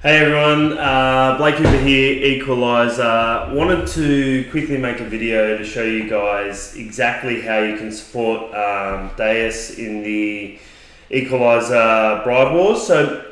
Hey everyone, Blake Cooper here, Equalizer. Wanted to quickly make a video to show you guys exactly how you can support DEUS in the Equalizer bribe wars. So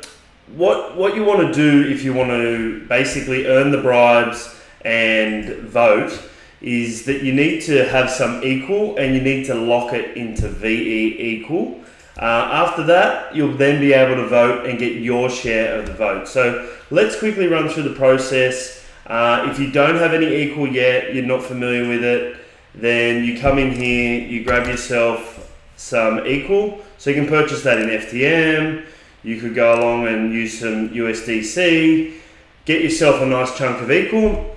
what you want to do if you want to basically earn the bribes and vote is that you need to have some equal and you need to lock it into VE equal. After that, you'll then be able to vote and get your share of the vote. So let's quickly run through the process. If you don't have any equal yet, you're not familiar with it, then you come in here, you grab yourself some equal. So you can purchase that in FTM. You could go along and use some USDC, get yourself a nice chunk of equal,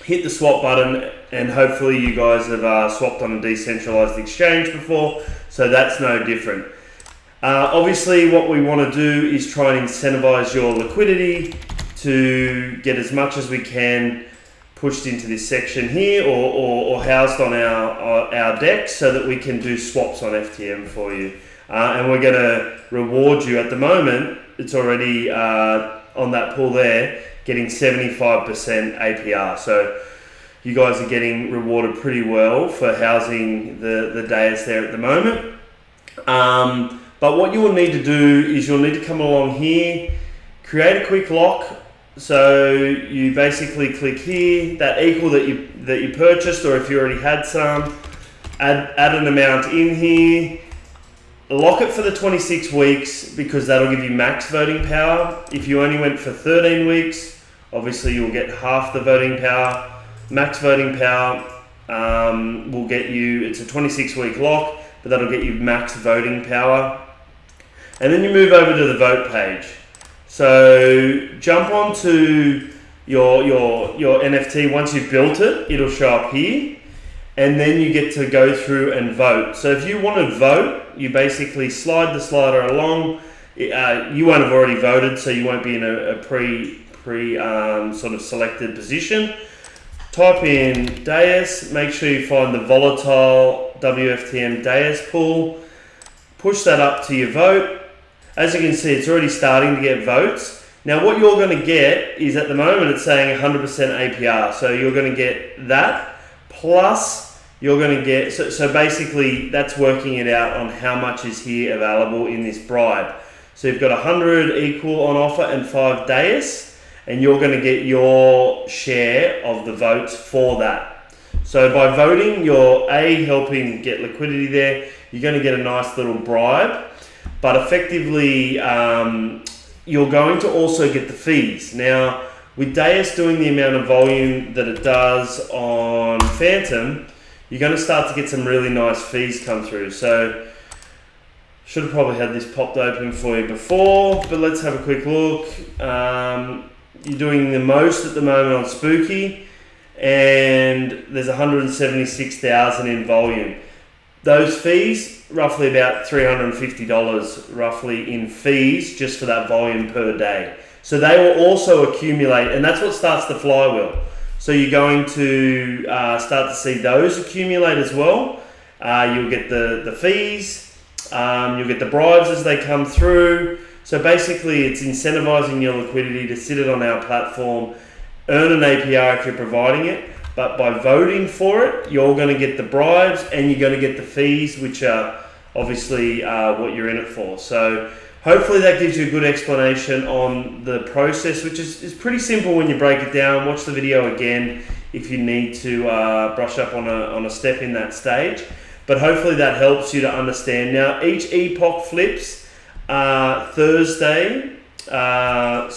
hit the swap button, and hopefully you guys have swapped on a decentralized exchange before, so that's no different. Obviously what we want to do is try and incentivize your liquidity to get as much as we can pushed into this section here or housed on our deck so that we can do swaps on FTM for you. And we're going to reward you at the moment. It's already on that pool there, getting 75% APR. So you guys are getting rewarded pretty well for housing the DEUS there at the moment. But what you will need to do is you'll need to come along here, create a quick lock. So you basically click here, that equal that you purchased, or if you already had some, add an amount in here, lock it for the 26 weeks because that'll give you max voting power. If you only went for 13 weeks, obviously you'll get half the voting power. Max voting power will get you, it's a 26-week lock, but that'll get you max voting power. And then you move over to the vote page. So jump onto your NFT. Once you've built it, it'll show up here. And then you get to go through and vote. So if you want to vote, you basically slide the slider along. You won't have already voted, so you won't be in a pre sort of selected position. Type in DEUS, make sure you find the volatile WFTM DEUS pool. Push that up to your vote. As you can see, it's already starting to get votes. Now what you're going to get is, at the moment it's saying 100% APR. So you're going to get that, plus you're going to get, so basically that's working it out on how much is here available in this bribe. So you've got 100 equal on offer and 5 DEUS, and you're going to get your share of the votes for that. So by voting, you're helping get liquidity there. You're going to get a nice little bribe. But effectively, you're going to also get the fees. Now, with DEUS doing the amount of volume that it does on Phantom, you're going to start to get some really nice fees come through. So, should have probably had this popped open for you before, but let's have a quick look. You're doing the most at the moment on Spooky, and there's 176,000 in volume. Those fees, roughly about $350 roughly in fees just for that volume per day. So they will also accumulate, and that's what starts the flywheel. So you're going to start to see those accumulate as well. You'll get the fees, you'll get the bribes as they come through. So basically it's incentivizing your liquidity to sit it on our platform, earn an APR if you're providing it. But by voting for it, you're going to get the bribes and you're going to get the fees, which are obviously what you're in it for. So hopefully that gives you a good explanation on the process, which is pretty simple when you break it down. Watch the video again if you need to brush up on a step in that stage. But hopefully that helps you to understand. Now, each epoch flips Thursday at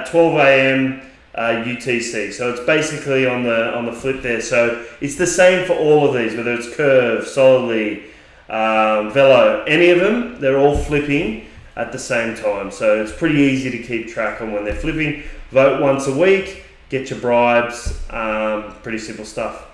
12 a.m. UTC, so it's basically on the flip there. So it's the same for all of these, whether it's Curve, Solidly, Velo, any of them, they're all flipping at the same time. So it's pretty easy to keep track on when they're flipping. Vote once a week, get your bribes, pretty simple stuff.